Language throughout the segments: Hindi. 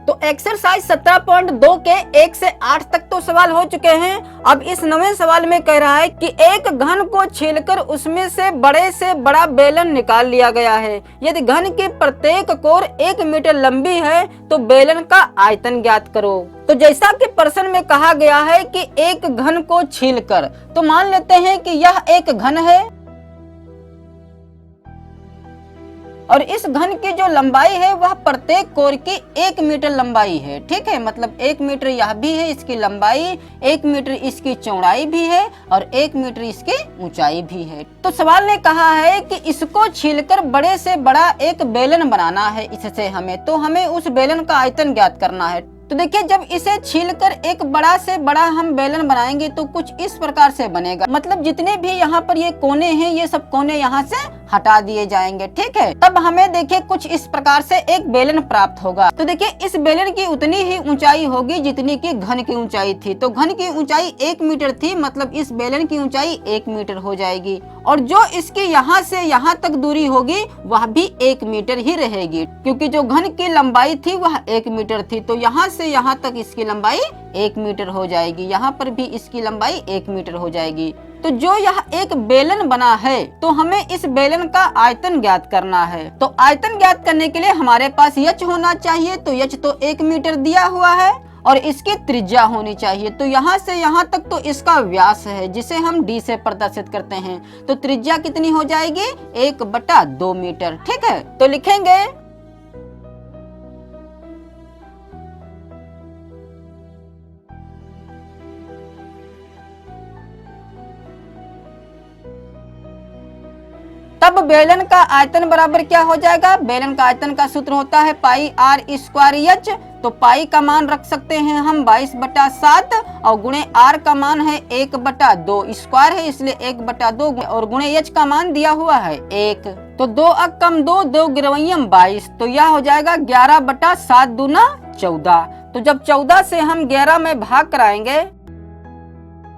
तो एक्सरसाइज 17.2 के 1 से 8 तक तो सवाल हो चुके हैं। अब इस नवे सवाल में कह रहा है कि एक घन को छीलकर उसमें से बड़ा बेलन निकाल लिया गया है। यदि घन की प्रत्येक कोर 1 मीटर लंबी है तो बेलन का आयतन ज्ञात करो। तो जैसा कि प्रश्न में कहा गया है कि एक घन को छीलकर, तो मान लेते हैं कि यह एक घन है और इस घन की जो लंबाई है वह प्रत्येक कोर की 1 मीटर लंबाई है। ठीक है, मतलब 1 मीटर यह भी है इसकी लंबाई, 1 मीटर इसकी चौड़ाई भी है और 1 मीटर इसकी ऊंचाई भी है। तो सवाल ने कहा है कि इसको छीलकर बड़े से बड़ा एक बेलन बनाना है इससे हमें, तो हमें उस बेलन का आयतन ज्ञात करना है। तो देखिए, जब इसे छीलकर एक बड़ा से बड़ा हम बेलन बनाएंगे तो कुछ इस प्रकार से बनेगा। मतलब जितने भी यहाँ पर ये कोने हैं ये सब कोने यहाँ से हटा दिए जाएंगे। ठीक है, तब हमें देखिए कुछ इस प्रकार से एक बेलन प्राप्त होगा। तो देखिए इस बेलन की उतनी ही ऊंचाई होगी जितनी की घन की ऊंचाई थी। तो घन की ऊंचाई 1 मीटर थी, मतलब इस बेलन की ऊंचाई 1 मीटर हो जाएगी और जो इसकी यहाँ से यहाँ तक दूरी होगी वह भी 1 मीटर ही रहेगी, क्योंकि जो घन की लंबाई थी वह 1 मीटर थी। तो यहाँ से यहाँ तक इसकी लंबाई 1 मीटर हो जाएगी, यहाँ पर भी इसकी लंबाई 1 मीटर हो जाएगी। तो जो यह एक बेलन बना है तो हमें इस बेलन का आयतन ज्ञात करना है। तो आयतन ज्ञात करने के लिए हमारे पास यच होना चाहिए। तो यच तो 1 मीटर दिया हुआ है और इसकी त्रिज्या होनी चाहिए। तो यहाँ से यहाँ तक तो इसका व्यास है जिसे हम d से प्रदर्शित करते हैं। तो त्रिज्या कितनी हो जाएगी? 1/2 मीटर। ठीक है, तो लिखेंगे तब बेलन का आयतन बराबर क्या हो जाएगा? बेलन का आयतन का सूत्र होता है पाई r स्क्वायर एच। तो पाई का मान रख सकते हैं हम 22/7 और गुणे r का मान है 1/2, स्क्वायर है इसलिए 1/2 और गुणे एच का मान दिया हुआ है 1। तो 2 अक कम 2, 2 गिरवैयम 22, तो यह हो जाएगा 11/7 दूना 14। तो जब 14 से हम 11 में भाग कराएंगे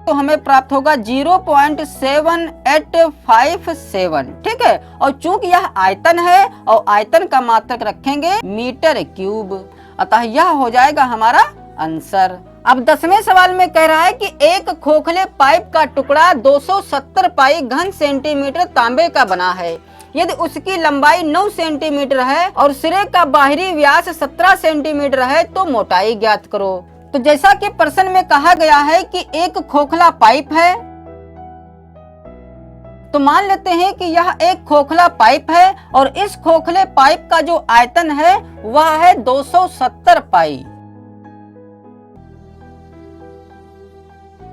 तो हमें प्राप्त होगा 0.7857। ठीक है, और चूंकि यह आयतन है और आयतन का मात्रक रखेंगे मीटर क्यूब, अतः यह हो जाएगा हमारा आंसर। अब 10वें सवाल में कह रहा है कि एक खोखले पाइप का टुकड़ा 270 पाई घन सेंटीमीटर तांबे का बना है। यदि उसकी लंबाई 9 सेंटीमीटर है और सिरे का बाहरी व्यास 17 सेंटीमीटर है तो मोटाई ज्ञात करो। तो जैसा कि प्रश्न में कहा गया है कि एक खोखला पाइप है, तो मान लेते हैं कि यह एक खोखला पाइप है और इस खोखले पाइप का जो आयतन है वह है 270 पाई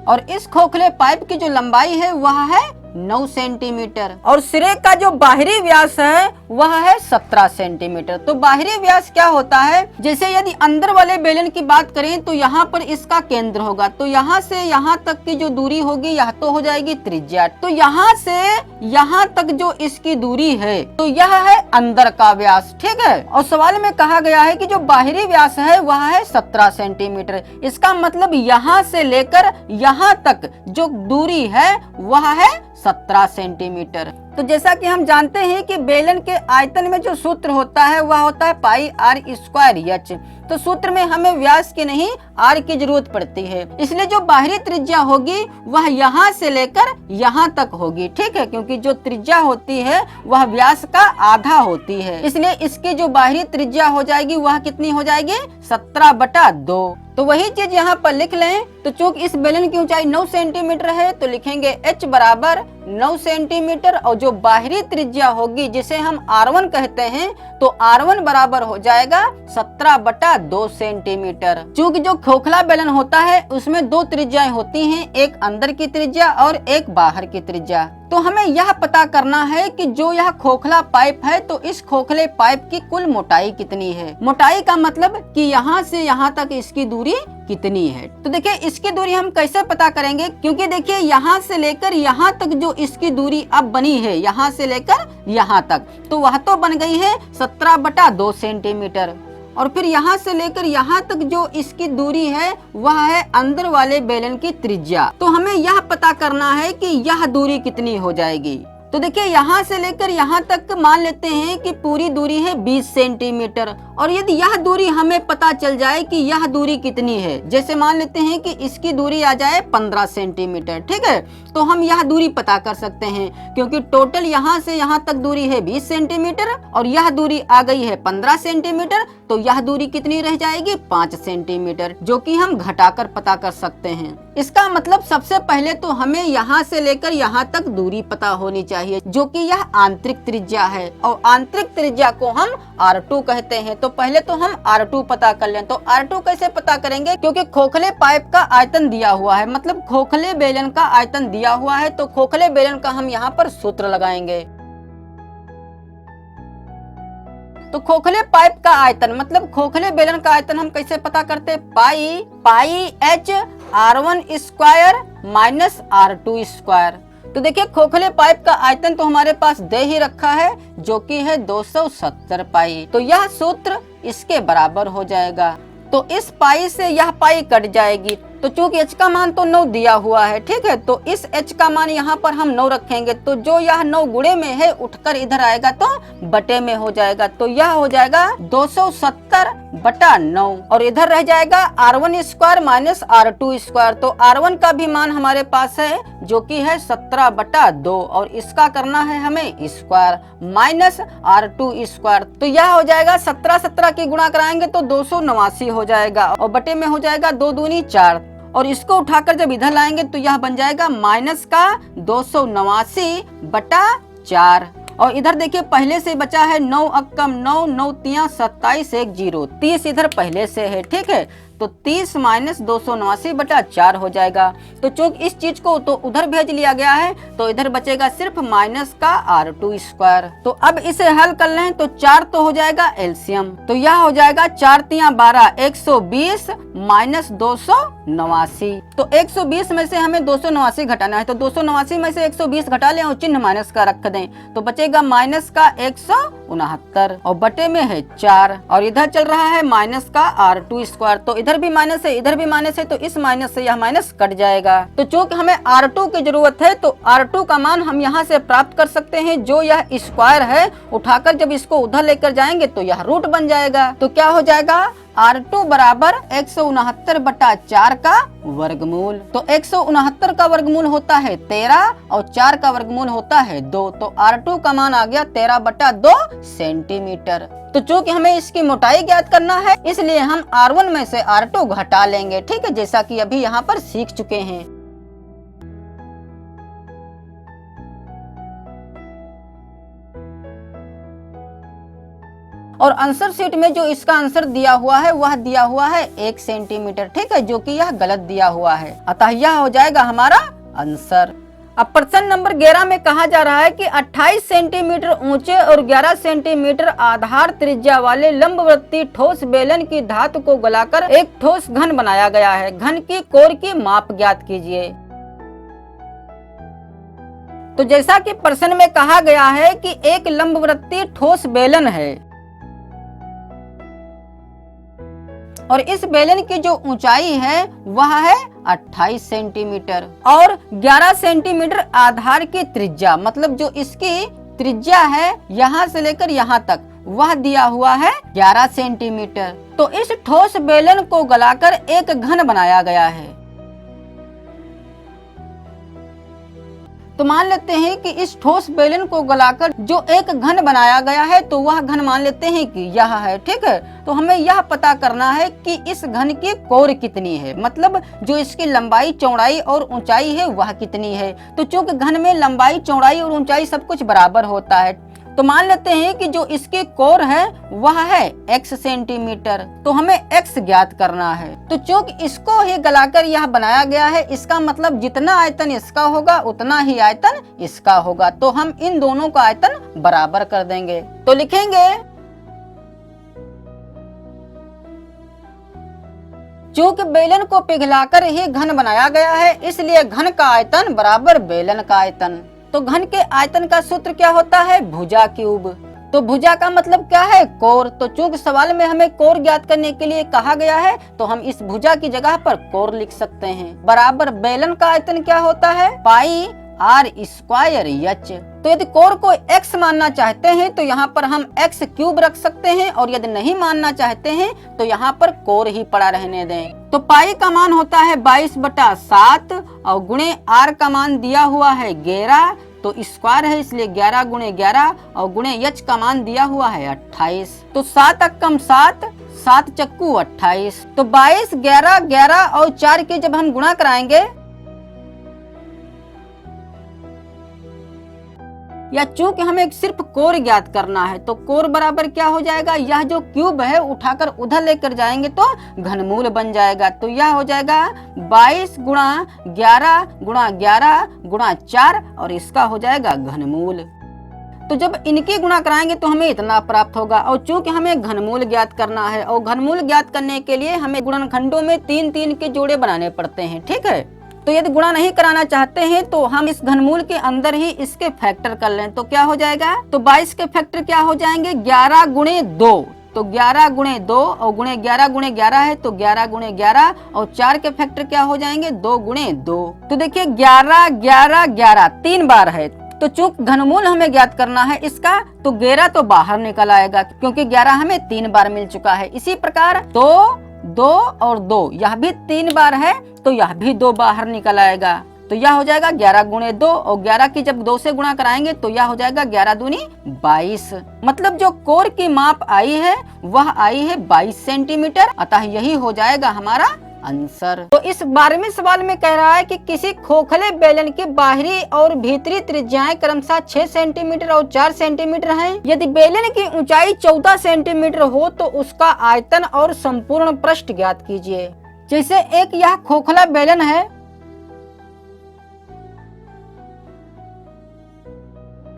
और इस खोखले पाइप की जो लंबाई है वह है 9 सेंटीमीटर और सिरे का जो बाहरी व्यास है वह है 17 सेंटीमीटर। तो बाहरी व्यास क्या होता है? जैसे यदि अंदर वाले बेलन की बात करें तो यहाँ पर इसका केंद्र होगा, तो यहाँ से यहाँ तक की जो दूरी होगी यह तो हो जाएगी त्रिज्या। तो यहाँ से यहाँ तक जो इसकी दूरी है तो यह है अंदर का व्यास। ठीक है, और सवाल में कहा गया है कि जो बाहरी व्यास है वह है 17 सेंटीमीटर। इसका मतलब यहाँ से लेकर यहाँ तक जो दूरी है वह है 17 सेंटीमीटर। तो जैसा कि हम जानते हैं कि बेलन के आयतन में जो सूत्र होता है वह होता है पाई r स्क्वायर एच। तो सूत्र में हमें व्यास की नहीं r की जरूरत पड़ती है, इसलिए जो बाहरी त्रिज्या होगी वह यहाँ से लेकर यहाँ तक होगी। ठीक है, क्योंकि जो त्रिज्या होती है वह व्यास का आधा होती है, इसलिए इसकी जो बाहरी त्रिज्या हो जाएगी वह कितनी हो जाएगी? 17/2। तो वही चीज यहाँ पर लिख लें। तो चूंकि इस बेलन की ऊंचाई 9 सेंटीमीटर है तो लिखेंगे h बराबर 9 सेंटीमीटर और जो बाहरी त्रिज्या होगी जिसे हम r1 कहते हैं तो r1 बराबर हो जाएगा 17/2 सेंटीमीटर। चूंकि जो खोखला बेलन होता है उसमें 2 त्रिज्याएं होती हैं, एक अंदर की त्रिज्या और एक बाहर की त्रिज्या। तो हमें यह पता करना है कि जो यह खोखला पाइप है तो इस खोखले पाइप की कुल मोटाई कितनी है। मोटाई का मतलब कि यहाँ से यहाँ तक इसकी दूरी कितनी है। तो देखिए इसकी दूरी हम कैसे पता करेंगे, क्योंकि देखिए यहाँ से लेकर यहाँ तक जो इसकी दूरी अब बनी है, यहाँ से लेकर यहाँ तक, तो वह तो बन गई है 17/2 सेंटीमीटर और फिर यहाँ से लेकर यहाँ तक जो इसकी दूरी है वह है अंदर वाले बेलन की त्रिज्या। तो हमें यह पता करना है कि यह दूरी कितनी हो जाएगी। तो देखिए यहाँ से लेकर यहाँ तक मान लेते हैं कि पूरी दूरी है 20 सेंटीमीटर, और यदि यह दूरी हमें पता चल जाए कि यह दूरी कितनी है, जैसे मान लेते हैं कि इसकी दूरी आ जाए 15 सेंटीमीटर, ठीक है, तो हम यह दूरी पता कर सकते हैं, क्योंकि टोटल यहाँ से यहाँ तक दूरी है 20 सेंटीमीटर और यह दूरी आ गई है 15 सेंटीमीटर, तो यह दूरी कितनी रह जाएगी 5 सेंटीमीटर, जो कि हम घटाकर पता कर सकते हैं। इसका मतलब सबसे पहले तो हमें यहाँ से लेकर यहाँ तक दूरी पता होनी चाहिए, जो कि यह आंतरिक त्रिज्या है, और आंतरिक त्रिज्या को हम R2 कहते हैं। तो पहले तो हम R2 पता कर लें। तो R2 कैसे पता करेंगे, क्योंकि खोखले पाइप का आयतन दिया हुआ है, मतलब खोखले बेलन का आयतन दिया हुआ है, तो खोखले बेलन का हम यहाँ पर सूत्र लगाएंगे। तो खोखले पाइप का आयतन मतलब खोखले बेलन का आयतन हम कैसे पता करते हैं, पाई H R1 square minus R2 square. तो देखिए खोखले पाइप का आयतन तो हमारे पास दे ही रखा है, जो कि है 270 पाई। तो यह सूत्र इसके बराबर हो जाएगा। तो इस पाई से यह पाई कट जाएगी, तो चूंकि h का मान तो 9 दिया हुआ है, ठीक है, तो इस h का मान यहाँ पर हम 9 रखेंगे, तो जो यह 9 गुणे में है उठकर इधर आएगा तो बटे में हो जाएगा। तो यह हो जाएगा 270/9, और इधर रह जाएगा R1 square minus R2 square. तो R1 का भी मान हमारे पास है, जो कि है 17/2, और इसका करना है हमें स्क्वायर माइनस R2 स्क्वायर। तो यह हो जाएगा 17 की गुणा कराएंगे तो 289 हो जाएगा, और बटे में हो जाएगा 2 दूनी 4, और इसको उठाकर जब इधर लाएंगे तो यह बन जाएगा माइनस का 289/4। और इधर देखिए पहले से बचा है 9 अक्कम 9, 9 तिया 27, 1 0, 30 इधर पहले से है, ठीक है, तो 30 माइनस 289/4 हो जाएगा। तो चूंकि इस चीज को तो उधर भेज लिया गया है, तो इधर बचेगा सिर्फ माइनस का R2 स्क्वायर। तो अब इसे हल कर लें तो 4 तो हो जाएगा एलसीएम, तो यह हो जाएगा 4 तिया 12, 120 माइनस 289। तो 120 में से हमें 289 घटाना है, तो 289 में से 120 घटा लें और चिन्ह माइनस का रख दें, तो बचेगा माइनस का 169, और बटे में है 4, और इधर चल रहा है माइनस का R2 स्क्वायर। तो इधर भी माइनस है, इधर भी माइनस है, तो इस माइनस से यह माइनस कट जाएगा। तो चूंकि हमें R2 की जरूरत है, तो R2 का मान हम यहाँ से प्राप्त कर सकते हैं, जो यह स्क्वायर है, उठाकर जब इसको उधर लेकर जाएंगे तो यह रूट बन जाएगा। तो क्या हो जाएगा, R2 बराबर 169/4 का वर्गमूल। तो 169 का वर्गमूल होता है 13 और 4 का वर्गमूल होता है 2, तो R2 का मान आ गया 13/2 सेंटीमीटर। तो चूंकि हमें इसकी मोटाई ज्ञात करना है, इसलिए हम R1 में से R2 घटा लेंगे, ठीक है, जैसा कि अभी यहाँ पर सीख चुके हैं। और आंसर शीट में जो इसका आंसर दिया हुआ है वह दिया हुआ है 1 सेंटीमीटर, ठीक है, जो कि यह गलत दिया हुआ है, अतः यह हो जाएगा हमारा आंसर। अब प्रश्न नंबर 11 में कहा जा रहा है कि 28 सेंटीमीटर ऊंचे और 11 सेंटीमीटर आधार त्रिज्या वाले लंबवृत्तीय ठोस बेलन की धातु को गलाकर एक ठोस घन बनाया गया है। घन की कोर की माप ज्ञात कीजिए। तो जैसा कि प्रश्न में कहा गया है कि एक लंबवृत्तीय ठोस बेलन है और इस बेलन की जो ऊंचाई है वह है 28 सेंटीमीटर और 11 सेंटीमीटर आधार की त्रिज्या, मतलब जो इसकी त्रिज्या है यहाँ से लेकर यहाँ तक वह दिया हुआ है 11 सेंटीमीटर। तो इस ठोस बेलन को गलाकर एक घन बनाया गया है। तो मान लेते हैं कि इस ठोस बेलन को गलाकर जो एक घन बनाया गया है, तो वह घन मान लेते हैं कि यह है, ठीक है। तो हमें यह पता करना है कि इस घन की कोर कितनी है, मतलब जो इसकी लंबाई, चौड़ाई और ऊंचाई है वह कितनी है। तो चूंकि घन में लंबाई, चौड़ाई और ऊंचाई सब कुछ बराबर होता है, तो मान लेते हैं कि जो इसकी कोर है वह है x सेंटीमीटर। तो हमें x ज्ञात करना है। तो चूंकि इसको ही गलाकर यह बनाया गया है, इसका मतलब जितना आयतन इसका होगा उतना ही आयतन इसका होगा। तो हम इन दोनों का आयतन बराबर कर देंगे। तो लिखेंगे चूंकि बेलन को पिघलाकर ही घन बनाया गया है, इसलिए घन का आयतन बराबर बेलन का आयतन। तो घन के आयतन का सूत्र क्या होता है, भुजा क्यूब। तो भुजा का मतलब क्या है, कोर। तो चूंकि सवाल में हमें कोर ज्ञात करने के लिए कहा गया है, तो हम इस भुजा की जगह पर कोर लिख सकते हैं। बराबर बेलन का आयतन क्या होता है, पाई आर स्क्वायर एच। तो यदि कोर को x मानना चाहते हैं तो यहाँ पर हम x क्यूब रख सकते हैं, और यदि नहीं मानना चाहते हैं तो यहाँ पर कोर ही पड़ा रहने दें। तो पाई का मान होता है 22/7 और गुणे r का मान दिया हुआ है 11, तो स्क्वायर है इसलिए 11 गुणे 11, और गुणे h का मान दिया हुआ है 28। तो 7 अक्कम 7, 7 चक्कू 28। तो 22, 11, 11 और 4 के जब हम गुणा कराएंगे, या चूंकि हमें सिर्फ कोर ज्ञात करना है तो कोर बराबर क्या हो जाएगा, यह जो क्यूब है उठाकर उधर लेकर जाएंगे तो घनमूल बन जाएगा। तो यह हो जाएगा 22 गुणा 11 गुणा 11 गुणा 4, और इसका हो जाएगा घनमूल। तो जब इनकी गुणा कराएंगे तो हमें इतना प्राप्त होगा, और चूंकि हमें घनमूल ज्ञात करना है और घनमूल ज्ञात करने के लिए हमें गुणनखंडों में 3-3 के जोड़े बनाने पड़ते हैं, ठीक है। तो यदि गुणा नहीं कराना चाहते हैं तो हम इस घनमूल के अंदर ही इसके फैक्टर कर लें, तो क्या हो जाएगा, तो 22 के फैक्टर क्या हो जाएंगे 11 गुणे 2, तो 11 गुणे 2 और गुणे 11 गुणे 11 है तो 11 गुणे 11, और 4 के फैक्टर क्या हो जाएंगे 2 गुणे 2। तो देखिए 11 11 11 3 बार है, तो चूंकि घनमूल हमें ज्ञात करना है इसका, तो 11 तो बाहर निकल आएगा क्योंकि 11 हमें 3 बार मिल चुका है। इसी प्रकार 2 2 और 2 यह भी 3 बार है तो यह भी 2 बाहर निकल आएगा। तो यह हो जाएगा 11 गुणे 2, और 11 की जब 2 से गुणा कराएंगे तो यह हो जाएगा 11 दूनी 22। मतलब जो कोर की माप आई है वह आई है 22 सेंटीमीटर, अतः यही हो जाएगा हमारा आंसर। तो इस 12वें सवाल में कह रहा है कि किसी खोखले बेलन की बाहरी और भीतरी त्रिज्याएं क्रमशः 6 सेंटीमीटर और 4 सेंटीमीटर हैं। यदि बेलन की ऊंचाई 14 सेंटीमीटर हो तो उसका आयतन और संपूर्ण पृष्ठ ज्ञात कीजिए। जैसे एक यह खोखला बेलन है,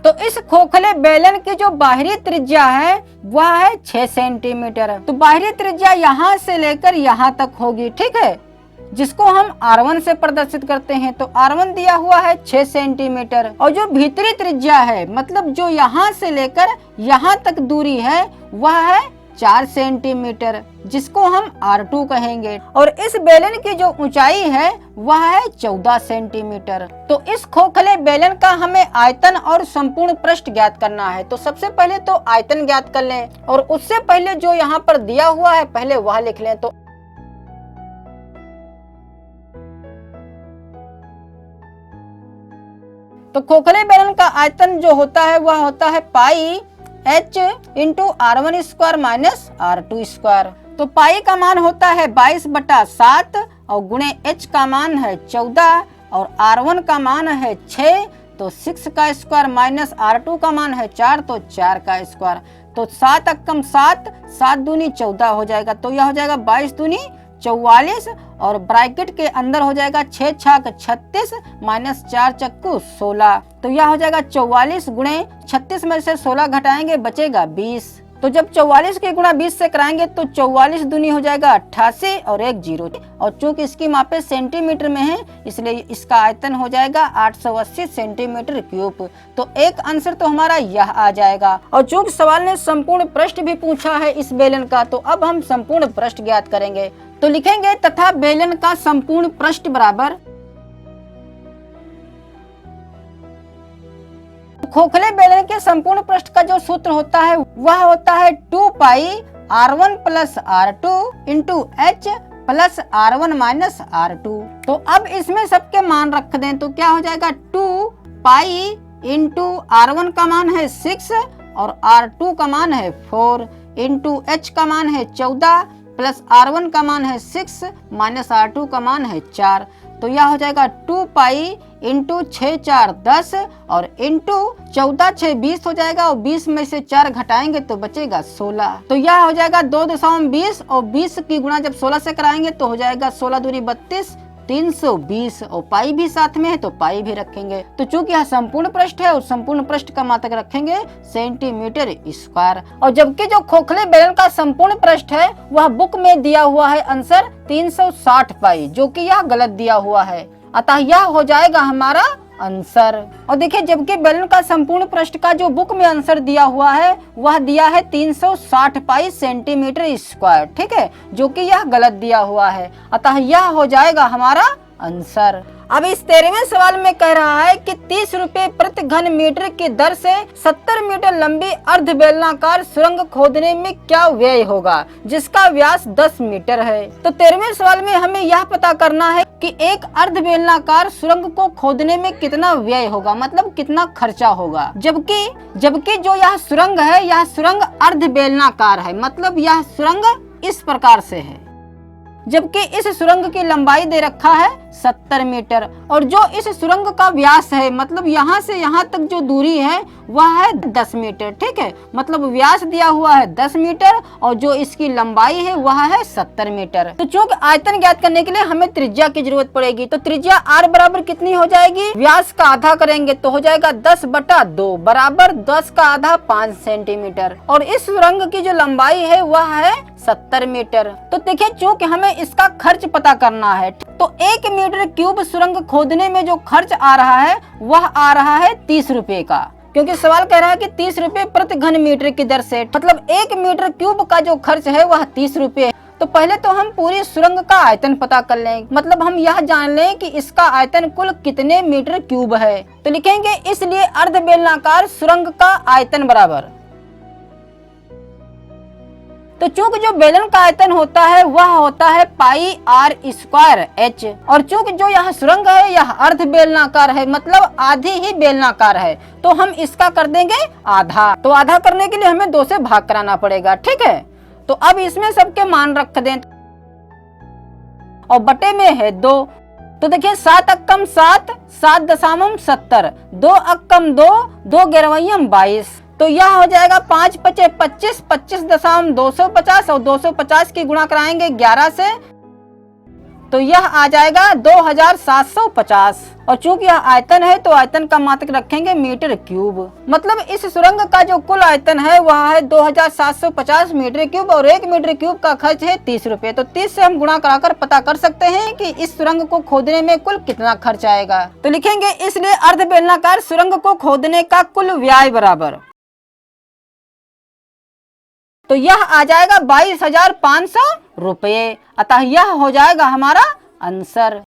तो इस खोखले बेलन की जो बाहरी त्रिज्या है वह है 6 सेंटीमीटर। तो बाहरी त्रिज्या यहाँ से लेकर यहाँ तक होगी, ठीक है, जिसको हम R1 से प्रदर्शित करते हैं। तो R1 दिया हुआ है 6 सेंटीमीटर, और जो भीतरी त्रिज्या है मतलब जो यहाँ से लेकर यहाँ तक दूरी है वह है 4 सेंटीमीटर, जिसको हम R2 कहेंगे, और इस बेलन की जो ऊंचाई है वह है 14 सेंटीमीटर। तो इस खोखले बेलन का हमें आयतन और संपूर्ण पृष्ठ ज्ञात करना है। तो सबसे पहले तो आयतन ज्ञात कर लें, और उससे पहले जो यहाँ पर दिया हुआ है पहले वह लिख लें। तो खोखले बेलन का आयतन जो होता है वह होता है पाई h into R1 square minus R2 square. तो पाई का मान होता है 22/7 और गुणे h का मान है 14 और R1 का मान है 6, तो 6 का स्क्वायर माइनस R2 का मान है 4, तो 4 का स्क्वायर। तो 7 अक्कम 7, 7 दूनी 14 हो जाएगा, तो यह हो जाएगा 22 दूनी 44, और ब्रैकेट के अंदर हो जाएगा 6 छक 36 माइनस 4 चक्कू 16। तो यह हो जाएगा 44 गुणे 36 में से 16 घटाएंगे बचेगा 20। तो जब 44 के गुणा 20 से कराएंगे तो 44 दूनी हो जाएगा 88 और 1 0, और चूंकि इसकी मापे सेंटीमीटर में है इसलिए इसका आयतन हो जाएगा 880 सेंटीमीटर क्यूब। तो एक आंसर तो हमारा यह आ जाएगा। और चूंकि सवाल ने संपूर्ण पृष्ठ भी पूछा है इस बेलन का, तो अब हम संपूर्ण पृष्ठ ज्ञात करेंगे। तो लिखेंगे तथा बेलन का संपूर्ण पृष्ठ बराबर खोखले बेलन के संपूर्ण पृष्ठ का जो सूत्र होता है वह होता है 2 पाई R1 plus R2 into H plus R1 minus R2। तो अब इसमें सबके मान रख दें तो क्या हो जाएगा 2 पाई इंटू R1 का मान है 6 और R2 का मान है 4 इंटू H का मान है 14 प्लस R1 का मान है 6 माइनस R2 का मान है 4। तो यह हो जाएगा 2 पाई इंटू 6 4 10 और इंटू 14 6 20 हो जाएगा, और 20 में से 4 घटाएंगे तो बचेगा 16। तो यह हो जाएगा 2.20 और 20 की गुणा जब 16 से कराएंगे तो हो जाएगा 16 दूनी 32 320, और पाई भी साथ में है तो पाई भी रखेंगे। तो चूंकि यह संपूर्ण पृष्ठ है और संपूर्ण पृष्ठ का मात्रक रखेंगे सेंटीमीटर स्क्वायर। और जबकि जो खोखले बेलन का संपूर्ण पृष्ठ है वह बुक में दिया हुआ है आंसर 360 पाई, जो कि यह गलत दिया हुआ है, अतः यह हो जाएगा हमारा आंसर। और देखिए जबकि बेलन का संपूर्ण पृष्ठ का जो बुक में आंसर दिया हुआ है वह दिया है 360 पाई सेंटीमीटर स्क्वायर, ठीक है, जो कि यह गलत दिया हुआ है, अतः यह हो जाएगा हमारा आंसर। अब इस 13वें सवाल में कह रहा है कि 30 रुपए प्रति घन मीटर की दर से 70 मीटर लंबी अर्ध बेलनाकार सुरंग खोदने में क्या व्यय होगा, जिसका व्यास 10 मीटर है। तो 13वें सवाल में हमें यह पता करना है कि एक अर्ध बेलनाकार सुरंग को खोदने में कितना व्यय होगा, मतलब कितना खर्चा होगा। जबकि जो यह सुरंग है, यह सुरंग अर्ध बेलनाकार है, मतलब यह सुरंग इस प्रकार से है। जबकि इस सुरंग की लंबाई दे रखा है 70 मीटर और जो इस सुरंग का व्यास है, मतलब यहाँ से यहाँ तक जो दूरी है वह है 10 मीटर। ठीक है, मतलब व्यास दिया हुआ है 10 मीटर और जो इसकी लंबाई है वह है 70 मीटर। तो चूंकि आयतन ज्ञात करने के लिए हमें त्रिज्या की जरूरत पड़ेगी, तो त्रिज्या r बराबर कितनी हो जाएगी, व्यास का आधा करेंगे तो हो जाएगा 10/2 बराबर 10 का आधा 5 सेंटीमीटर और इस सुरंग की जो लंबाई है वह है 70 मीटर। तो देखिए, चूंकि हमें इसका खर्च पता करना है, तो 1 मीटर क्यूब सुरंग खोदने में जो खर्च आ रहा है वह आ रहा है 30 रुपए का, क्योंकि सवाल कह रहा है कि 30 रुपए प्रति घन मीटर की दर से, मतलब 1 मीटर क्यूब का जो खर्च है वह 30 रुपए है। तो पहले तो हम पूरी सुरंग का आयतन पता कर लें, मतलब हम यह जान लें कि इसका आयतन कुल कितने मीटर क्यूब है। तो लिखेंगे इसलिए अर्ध बेलनाकार सुरंग का आयतन बराबर, तो चूंकि जो बेलन का आयतन होता है वह होता है पाई r² h, और चूंकि जो यह सुरंग है यह अर्ध बेलनाकार है, मतलब आधी ही बेलनाकार है, तो हम इसका कर देंगे आधा। तो आधा करने के लिए हमें 2 से भाग कराना पड़ेगा। ठीक है, तो अब इसमें सबके मान रख दें और बटे में है 2। तो देखिए 7 अक्कम 7, 7 दशामम 70, 2 अक्कम 2, 2 ग्यारहवैयम 22, तो यह हो जाएगा 5 पचे 25, 25,250 और 250 की गुणा कराएंगे 11 से, तो यह आ जाएगा 2750। और चूंकि यह आयतन है तो आयतन का मात्रक रखेंगे मीटर क्यूब, मतलब इस सुरंग का जो कुल आयतन है वह है 2750 मीटर क्यूब और 1 मीटर क्यूब का खर्च है 30 रुपए। तो 30 से हम गुणा कराकर पता कर सकते हैं कि इस सुरंग को खोदने में कुल कितना खर्च आएगा। तो लिखेंगे इसलिए अर्ध बेलनाकार सुरंग को खोदने का कुल व्यय बराबर, तो यह आ जाएगा 22,500 रुपये। अतः यह हो जाएगा हमारा आंसर।